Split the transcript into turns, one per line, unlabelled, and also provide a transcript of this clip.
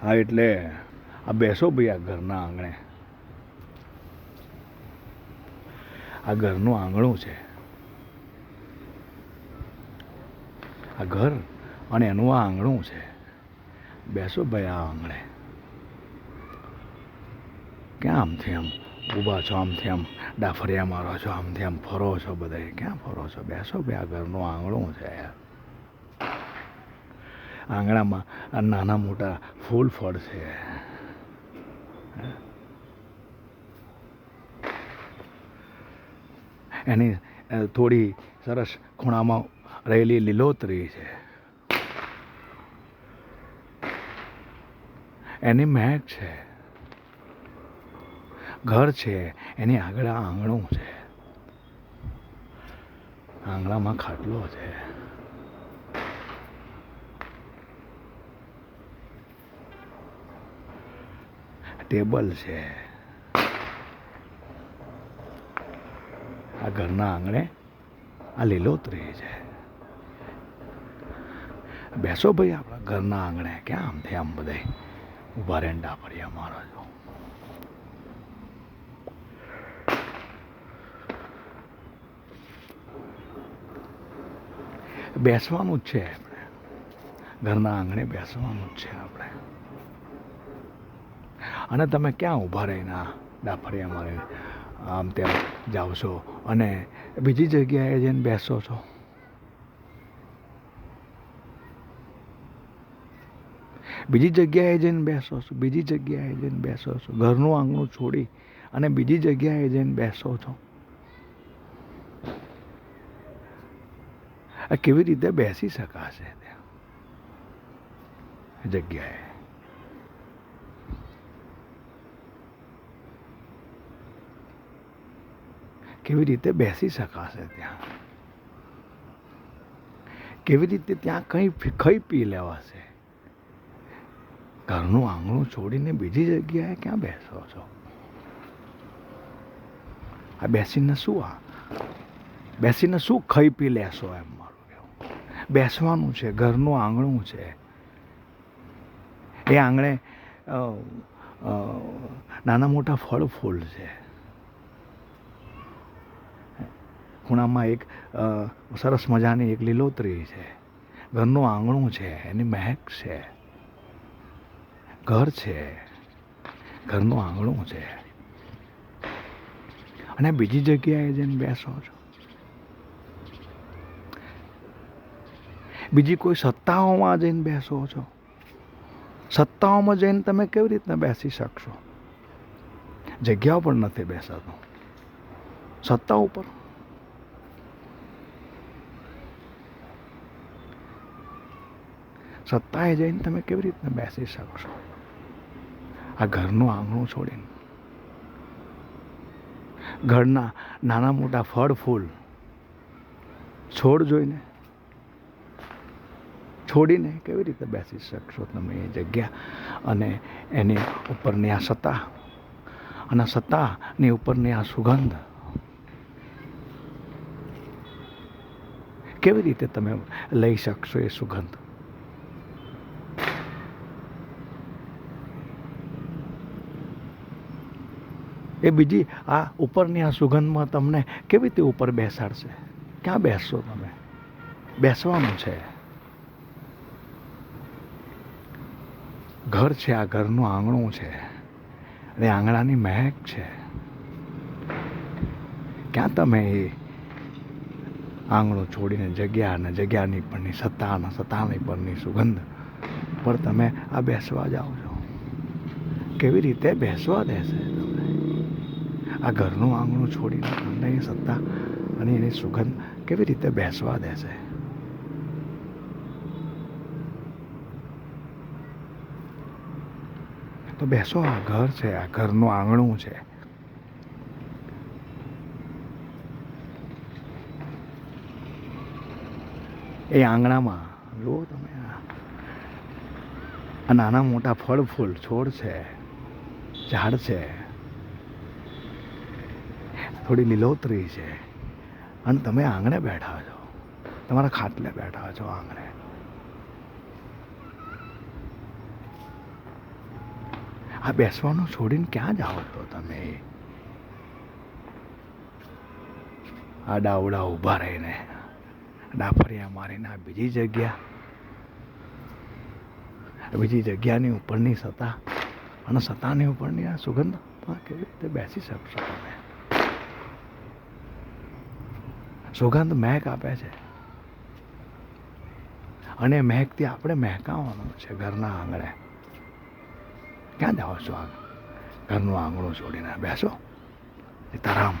હા એટલે આ બેસો ભાઈ આ ઘરના આંગણે. આ ઘરનું આંગણું છે. આ ઘર અને એનું આ આંગણું છે. બેસો ભાઈ આ આંગણે. ક્યાં આમથી આમ ઊભા છો, આમથી આમ ડાફરિયા મારો છો, આમથી આમ ફરો છો, બધા ક્યાં ફરો છો? બેસો ભાઈ આ ઘરનું આંગણું છે યાર. આંગણામાં આ નાના મોટા ફૂલ ફળ છે. એની થોડી સરસ ખૂણામાં રહેલી લીલોતરી છે. એની મહેક છે. ઘર છે એની આગળ આંગણું છે. આંગણામાં ખાટલો છે. ટેબલ છે. આ ઘરના આંગણે આ લીલોતરી છે. બેસો ભાઈ આપણા ઘરના આંગણે. ક્યાં આમથી આમ બધા ઉભા રહીને ડાફરિયા મારો છો? બેસવાનું જ છે આપણે. ઘરના આંગણે બેસવાનું જ છે આપણે. અને તમે ક્યાં ઊભા રહીને ડાફરિયા મારીને આમ ત્યાં જાઓ છો અને બીજી જગ્યાએ જઈને બેસો છો? બીજી જગ્યાએ જઈને બેસો છો. બીજી જગ્યાએ જઈને બેસો છો. ઘરનું આંગણું છોડી અને બીજી જગ્યાએ જઈને બેસો છો. આ કેવી રીતે બેસી શકાશે ત્યાં જગ્યાએ? કેવી રીતે બેસી શકાશે ત્યાં? કેવી રીતે ત્યાં કંઈ ખાઈ પી લેવાશે? ઘરનું આંગણું છોડીને બીજી જગ્યાએ ક્યાં બેસો છો? આ બેસીને શું ખાઈ પી લેશો? એમ મારું કહેવું. બેસવાનું છે. ઘરનું આંગણું છે. એ આંગણે નાના મોટા ફળ ફૂલ છે. ખૂણામાં એક સરસ મજાની એક લીલોતરી છે. ઘરનું આંગણું છે. એની મહેક છે. ઘર છે. ઘરનું આંગણું છે. અને બીજી જગ્યાએ જઈને બેસો છો. બીજી કોઈ સત્તાઓમાં જઈને બેસો છો. સત્તાઓમાં જઈને તમે કેવી રીતના બેસી શકશો? જગ્યા ઉપર નથી બેસાતો. સત્તા ઉપર સત્તાએ જઈને તમે કેવી રીતના બેસી શકશો? આ ઘરનું આંગણું છોડીને. ઘરના નાના મોટા ફળ ફૂલ છોડ જોઈને છોડીને કેવી રીતે બેસી શકશો તમે એ જગ્યા અને એની ઉપરની આ સત્તા અને સત્તાની ઉપરની આ સુગંધ? કેવી રીતે તમે લઈ શકશો એ સુગંધ? એ બીજી આ ઉપરની આ સુગંધમાં તમને કેવી રીતે ઉપર બેસાડશે? ક્યાં બેસશો તમે? બેસવાનું છે. ઘર છે. આ ઘરનું આંગણું છે. અને આંગણાની મહેક છે. ક્યાં તમે એ આંગણું છોડીને જગ્યા અને જગ્યાની પરની સત્તા અને સત્તાની પરની સુગંધ પર તમે આ બેસવા જાઓ છો? કેવી રીતે બેસવા દેશે તમને? આ ઘરનું આંગણું છોડીને તમને એ સત્તા અને એની સુગંધ કેવી રીતે બેસવા દેશે? તો બેસો. આ ઘર છે. આ ઘરનું આંગણું છે. એ આંગણામાં જુઓ તમે આ નાના મોટા ફળ ફૂલ છોડ છે. ઝાડ છે. થોડી લીલોતરી છે. અને તમે આંગણે બેઠા છો. તમારા ખાટલે બેઠા છો આંગણે. આ બેસવાનું છોડીને ક્યાં જાઓ છો તમે? આ ડાવડા ઊભા રહીને ડાફરિયા મારીને આ બીજી જગ્યાની ઉપરની સત્તા અને સત્તાની ઉપરની આ સુગંધ કેવી રીતે બેસી શકશો તમે? સુગંધ મહેક આપે છે અને મહેકથી આપણે મહેકાવાનું છે ઘરના આંગણે. ક્યાં જાઓ છો? ઘરનું આંગણું છોડીને બેસો. સીતારામ.